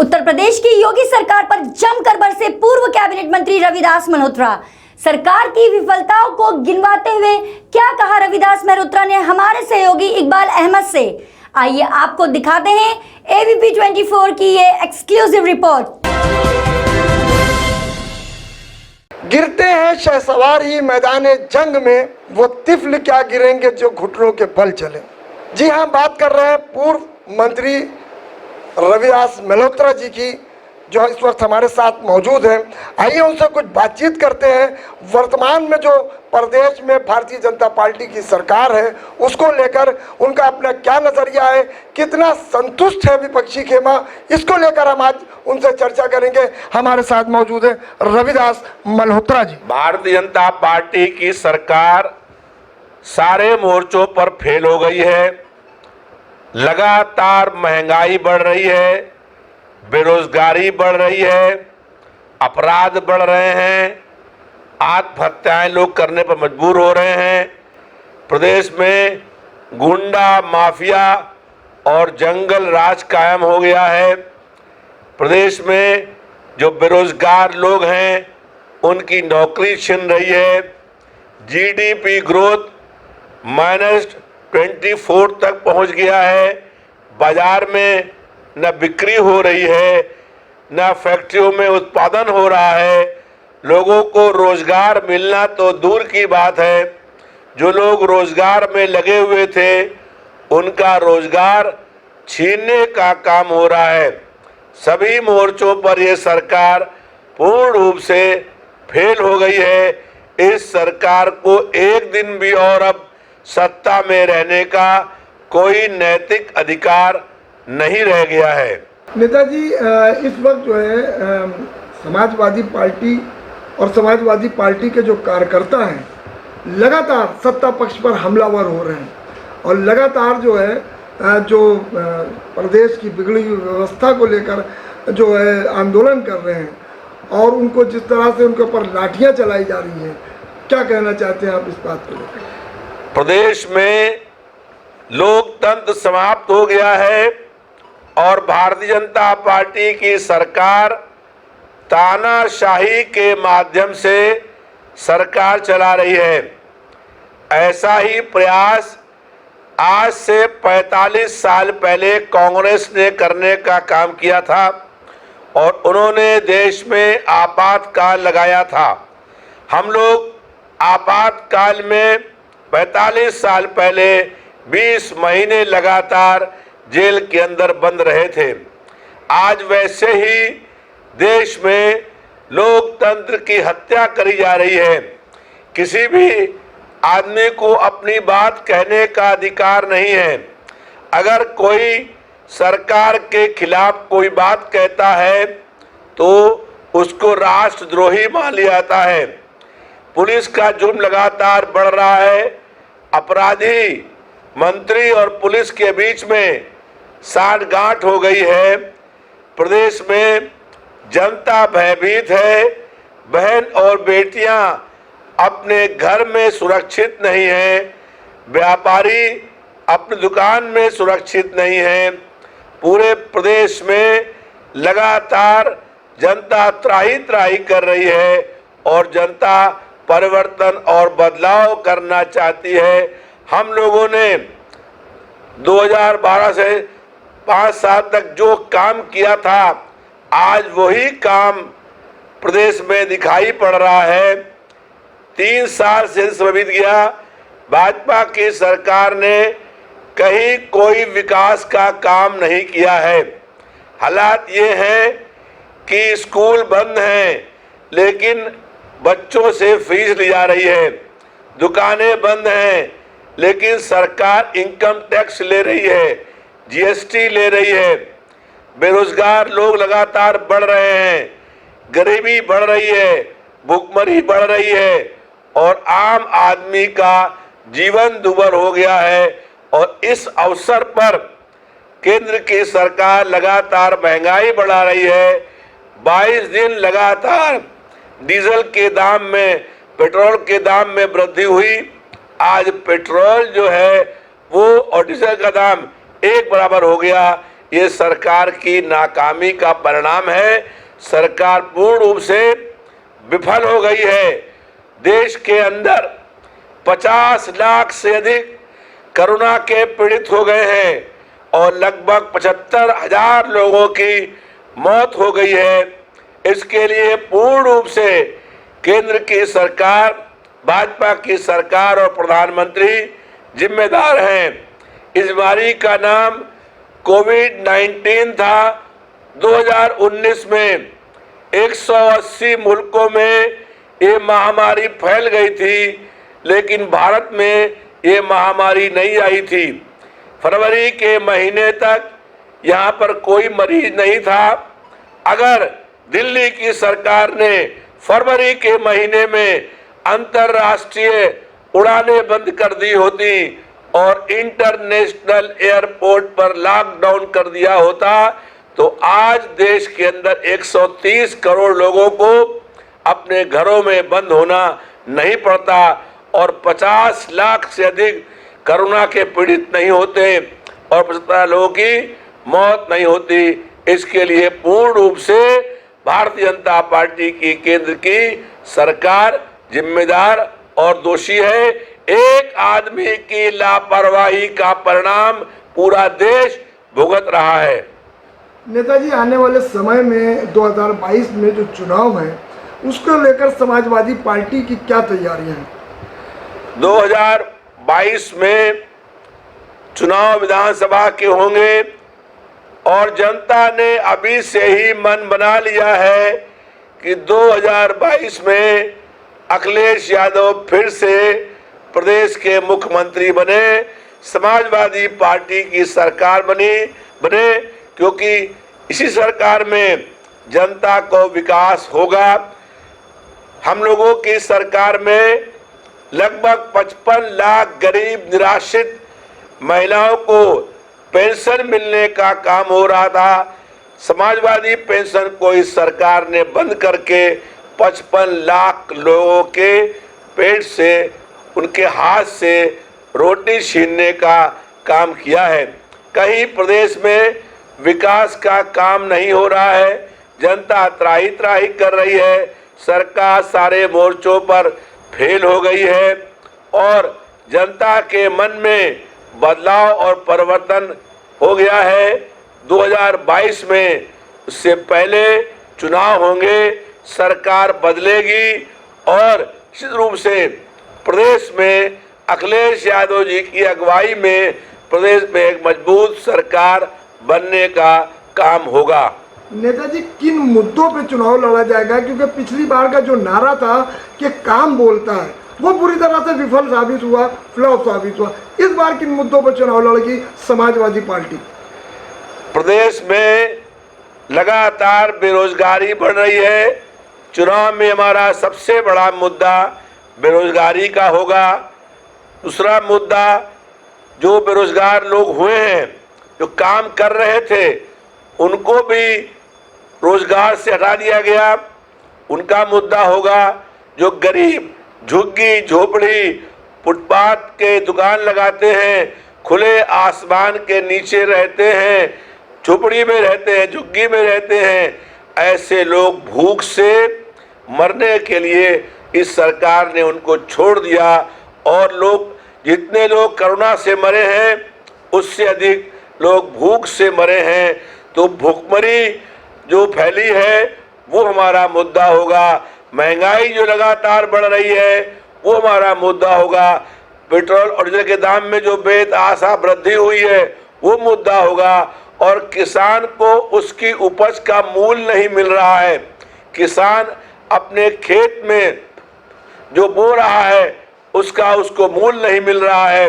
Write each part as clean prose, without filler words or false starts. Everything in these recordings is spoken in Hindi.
उत्तर प्रदेश की योगी सरकार पर जमकर बरसे पूर्व कैबिनेट मंत्री रविदास मल्होत्रा। सरकार की विफलताओं को गिनवाते हुए क्या कहा रविदास मल्होत्रा ने हमारे सहयोगी इकबाल अहमद से, आइए आपको दिखाते हैं एबीपी 24 की ये एक्सक्लूसिव रिपोर्ट। गिरते हैं शहसवार ही मैदान जंग में, वो तिफल क्या गिरेंगे जो घुटनों के बल चले। जी हाँ, बात कर रहे हैं पूर्व मंत्री रविदास मल्होत्रा जी की, जो इस वक्त हमारे साथ मौजूद हैं। आइए उनसे कुछ बातचीत करते हैं। वर्तमान में जो प्रदेश में भारतीय जनता पार्टी की सरकार है उसको लेकर उनका अपना क्या नजरिया है, कितना संतुष्ट है विपक्षी खेमा, इसको लेकर हम आज उनसे चर्चा करेंगे। हमारे साथ मौजूद है रविदास मल्होत्रा जी। भारतीय जनता पार्टी की सरकार सारे मोर्चों पर फेल हो गई है। लगातार महंगाई बढ़ रही है, बेरोजगारी बढ़ रही है, अपराध बढ़ रहे हैं, आत्महत्याएं लोग करने पर मजबूर हो रहे हैं। प्रदेश में गुंडा माफिया और जंगल राज कायम हो गया है। प्रदेश में जो बेरोजगार लोग हैं उनकी नौकरी छिन रही है। जीडीपी ग्रोथ -24 तक पहुंच गया है। बाजार में न बिक्री हो रही है, न फैक्ट्रियों में उत्पादन हो रहा है। लोगों को रोजगार मिलना तो दूर की बात है, जो लोग रोजगार में लगे हुए थे उनका रोजगार छीनने का काम हो रहा है। सभी मोर्चों पर यह सरकार पूर्ण रूप से फेल हो गई है। इस सरकार को एक दिन भी और अब सत्ता में रहने का कोई नैतिक अधिकार नहीं रह गया है। नेताजी, इस वक्त जो है समाजवादी पार्टी और समाजवादी पार्टी के जो कार्यकर्ता हैं लगातार सत्ता पक्ष पर हमलावर हो रहे हैं और लगातार जो है प्रदेश की बिगड़ी हुई व्यवस्था को लेकर जो है आंदोलन कर रहे हैं और उनको जिस तरह से उनके ऊपर लाठियां चलाई जा रही हैं, क्या कहना चाहते हैं आप इस बात को लेकर? प्रदेश में लोकतंत्र समाप्त हो गया है और भारतीय जनता पार्टी की सरकार तानाशाही के माध्यम से सरकार चला रही है। ऐसा ही प्रयास आज से 45 साल पहले कांग्रेस ने करने का काम किया था और उन्होंने देश में आपातकाल लगाया था। हम लोग आपातकाल में 45 साल पहले 20 महीने लगातार जेल के अंदर बंद रहे थे। आज वैसे ही देश में लोकतंत्र की हत्या करी जा रही है। किसी भी आदमी को अपनी बात कहने का अधिकार नहीं है। अगर कोई सरकार के खिलाफ कोई बात कहता है तो उसको राष्ट्रद्रोही मान लिया जाता है। पुलिस का जुर्म लगातार बढ़ रहा है। अपराधी मंत्री और पुलिस के बीच में साठगांठ हो गई है। प्रदेश में जनता भयभीत है। बहन और बेटियां अपने घर में सुरक्षित नहीं हैं। व्यापारी अपनी दुकान में सुरक्षित नहीं हैं। पूरे प्रदेश में लगातार जनता त्राही त्राही कर रही है और जनता परिवर्तन और बदलाव करना चाहती है। हम लोगों ने 2012 से 5 साल तक जो काम किया था, आज वही काम प्रदेश में दिखाई पड़ रहा है। 3 साल से बीत गया, भाजपा की सरकार ने कहीं कोई विकास का काम नहीं किया है। हालात ये हैं कि स्कूल बंद हैं लेकिन बच्चों से फीस ली जा रही है। दुकानें बंद हैं लेकिन सरकार इनकम टैक्स ले रही है, जीएसटी ले रही है। बेरोजगार लोग लगातार बढ़ रहे हैं, गरीबी बढ़ रही है, भुखमरी बढ़ रही है और आम आदमी का जीवन दुभर हो गया है। और इस अवसर पर केंद्र की सरकार लगातार महंगाई बढ़ा रही है। 22 दिन लगातार डीजल के दाम में, पेट्रोल के दाम में वृद्धि हुई। आज पेट्रोल जो है वो और डीजल का दाम एक बराबर हो गया। ये सरकार की नाकामी का परिणाम है। सरकार पूर्ण रूप से विफल हो गई है। देश के अंदर 50 लाख से अधिक कोरोना के पीड़ित हो गए हैं और लगभग 75,000 लोगों की मौत हो गई है। इसके लिए पूर्ण रूप से केंद्र की सरकार, भाजपा की सरकार और प्रधानमंत्री जिम्मेदार हैं। इस बीमारी का नाम कोविड-19 था। 2019 में 180 मुल्कों में ये महामारी फैल गई थी, लेकिन भारत में ये महामारी नहीं आई थी। फरवरी के महीने तक यहाँ पर कोई मरीज नहीं था। अगर दिल्ली की सरकार ने फरवरी के महीने में अंतर्राष्ट्रीय उड़ानें बंद कर दी होती और इंटरनेशनल एयरपोर्ट पर लॉकडाउन कर दिया होता तो आज देश के अंदर 130 करोड़ लोगों को अपने घरों में बंद होना नहीं पड़ता और 50 लाख से अधिक कोरोना के पीड़ित नहीं होते और 75 लोगों की मौत नहीं होती। इसके लिए पूर्ण रूप से भारतीय जनता पार्टी की केंद्र की सरकार जिम्मेदार और दोषी है। एक आदमी की लापरवाही का परिणाम पूरा देश भुगत रहा है। नेताजी, आने वाले समय में 2022 में जो चुनाव है उसको लेकर समाजवादी पार्टी की क्या तैयारियां हैं? 2022 में चुनाव विधानसभा के होंगे और जनता ने अभी से ही मन बना लिया है कि 2022 में अखिलेश यादव फिर से प्रदेश के मुख्यमंत्री बने, समाजवादी पार्टी की सरकार बने, क्योंकि इसी सरकार में जनता को विकास होगा। हम लोगों की सरकार में लगभग 55 लाख गरीब निराश्रित महिलाओं को पेंशन मिलने का काम हो रहा था। समाजवादी पेंशन को इस सरकार ने बंद करके 55 लाख लोगों के पेट से, उनके हाथ से रोटी छीनने का काम किया है। कहीं प्रदेश में विकास का काम नहीं हो रहा है, जनता त्राही त्राही कर रही है, सरकार सारे मोर्चों पर फेल हो गई है और जनता के मन में बदलाव और परिवर्तन हो गया है। 2022 में उससे पहले चुनाव होंगे, सरकार बदलेगी और निश्चित रूप से प्रदेश में अखिलेश यादव जी की अगुवाई में प्रदेश में एक मजबूत सरकार बनने का काम होगा। नेताजी, किन मुद्दों पे चुनाव लड़ा जाएगा? क्योंकि पिछली बार का जो नारा था कि काम बोलता है वो पूरी तरह से विफल साबित हुआ, फ्लॉप साबित हुआ। इस बार किन मुद्दों पर चुनाव लड़ेगी समाजवादी पार्टी? प्रदेश में लगातार बेरोजगारी बढ़ रही है। चुनाव में हमारा सबसे बड़ा मुद्दा बेरोजगारी का होगा। दूसरा मुद्दा, जो बेरोजगार लोग हुए हैं, जो काम कर रहे थे, उनको भी रोजगार से हटा दिया गया, उनका मुद्दा होगा। जो गरीब झुग्गी झोपड़ी फुटपाथ के दुकान लगाते हैं, खुले आसमान के नीचे रहते हैं, झोपड़ी में रहते हैं, झुग्गी में रहते हैं, ऐसे लोग भूख से मरने के लिए इस सरकार ने उनको छोड़ दिया और जितने लोग कोरोना से मरे हैं उससे अधिक लोग भूख से मरे हैं। तो भूखमरी जो फैली है वो हमारा मुद्दा होगा। महंगाई जो लगातार बढ़ रही है वो हमारा मुद्दा होगा। पेट्रोल और डीजल के दाम में जो बेतहाशा वृद्धि हुई है वो मुद्दा होगा। और किसान को उसकी उपज का मूल्य नहीं मिल रहा है। किसान अपने खेत में जो बो रहा है उसको मूल्य नहीं मिल रहा है,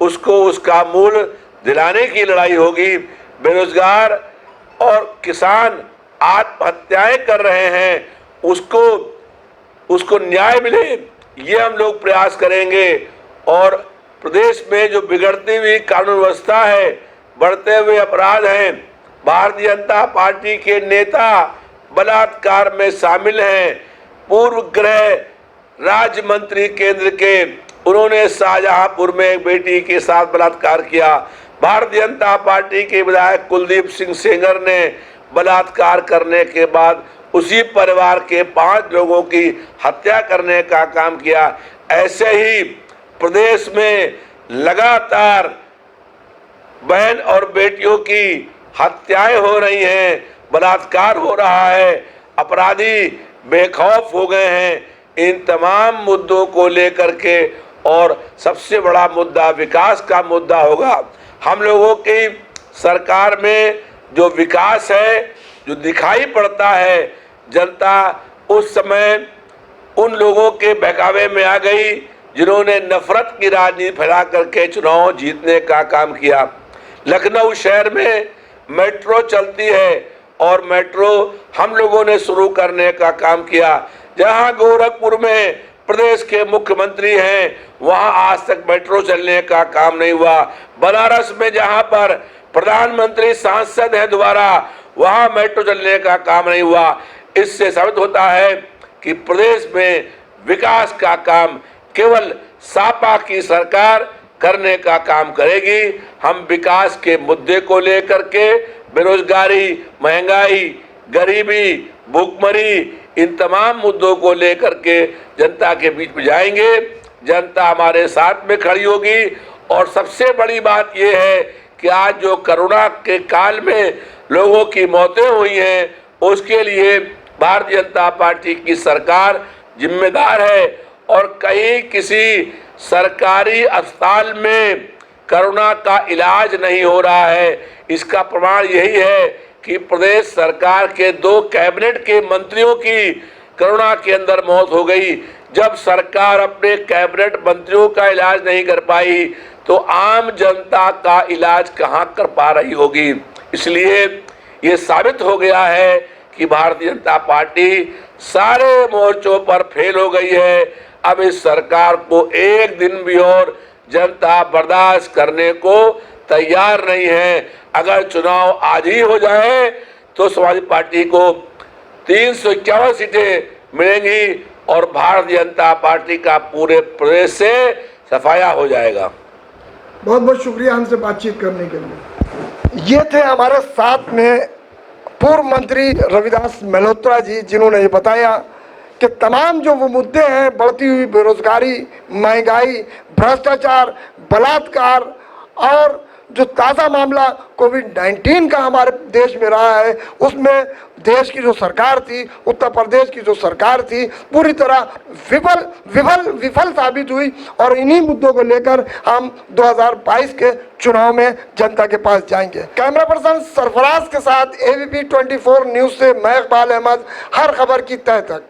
उसको उसका मूल्य दिलाने की लड़ाई होगी। बेरोजगार और किसान आत्महत्याएं कर रहे हैं, उसको न्याय मिले, ये हम लोग प्रयास करेंगे। और प्रदेश में जो बिगड़ती हुई कानून व्यवस्था है, बढ़ते हुए अपराध हैं, भारतीय जनता पार्टी के नेता बलात्कार में शामिल हैं। पूर्व गृह राज्य मंत्री केंद्र के, उन्होंने शाहजहांपुर में एक बेटी के साथ बलात्कार किया। भारतीय जनता पार्टी के विधायक कुलदीप सिंह सेंगर ने बलात्कार करने के बाद उसी परिवार के 5 लोगों की हत्या करने का काम किया। ऐसे ही प्रदेश में लगातार बहन और बेटियों की हत्याएं हो रही हैं, बलात्कार हो रहा है, अपराधी बेखौफ हो गए हैं। इन तमाम मुद्दों को लेकर के और सबसे बड़ा मुद्दा विकास का मुद्दा होगा। हम लोगों की सरकार में जो विकास है, जो दिखाई पड़ता है, जनता उस समय उन लोगों के बहकावे में आ गई जिन्होंने नफरत की राजनीति फैला करके चुनाव जीतने का काम किया। लखनऊ शहर में मेट्रो चलती है और मेट्रो हम लोगों ने शुरू करने का काम किया। जहां गोरखपुर में प्रदेश के मुख्यमंत्री हैं, वहां आज तक मेट्रो चलने का काम नहीं हुआ। बनारस में जहां पर प्रधानमंत्री सांसद हैं दोबारा, वहां मेट्रो चलने का काम नहीं हुआ। इससे साबित होता है कि प्रदेश में विकास का काम केवल सपा की सरकार करने का काम करेगी। हम विकास के मुद्दे को लेकर के बेरोजगारी, महंगाई, गरीबी, भूखमरी, इन तमाम मुद्दों को लेकर के जनता के बीच में जाएंगे। जनता हमारे साथ में खड़ी होगी। और सबसे बड़ी बात यह है कि आज जो कोरोना के काल में लोगों की मौतें हुई हैं, उसके लिए भारतीय जनता पार्टी की सरकार जिम्मेदार है। और कहीं किसी सरकारी अस्पताल में कोरोना का इलाज नहीं हो रहा है। इसका प्रमाण यही है कि प्रदेश सरकार के 2 कैबिनेट के मंत्रियों की कोरोना के अंदर मौत हो गई। जब सरकार अपने कैबिनेट मंत्रियों का इलाज नहीं कर पाई तो आम जनता का इलाज कहां कर पा रही होगी। इसलिए ये साबित हो गया है कि भारतीय जनता पार्टी सारे मोर्चों पर फेल हो गई है। अब इस सरकार को एक दिन भी और जनता बर्दाश्त करने को तैयार नहीं है। अगर चुनाव आज ही हो जाए तो समाजवादी पार्टी को 351 सीटें मिलेंगी और भारतीय जनता पार्टी का पूरे प्रदेश से सफाया हो जाएगा। बहुत बहुत शुक्रिया हमसे बातचीत करने के लिए। ये थे हमारे साथ में पूर्व मंत्री रविदास मल्होत्रा जी, जिन्होंने ये बताया कि तमाम जो वो मुद्दे हैं, बढ़ती हुई बेरोजगारी, महंगाई, भ्रष्टाचार, बलात्कार और जो ताज़ा मामला कोविड-19 का हमारे देश में रहा है, उसमें देश की जो सरकार थी, उत्तर प्रदेश की जो सरकार थी, पूरी तरह विफल साबित हुई। और इन्हीं मुद्दों को लेकर हम 2022 के चुनाव में जनता के पास जाएंगे। कैमरा पर्सन सरफराज के साथ ABP 24 न्यूज़ से मैं इकबाल अहमद, हर खबर की तह तक।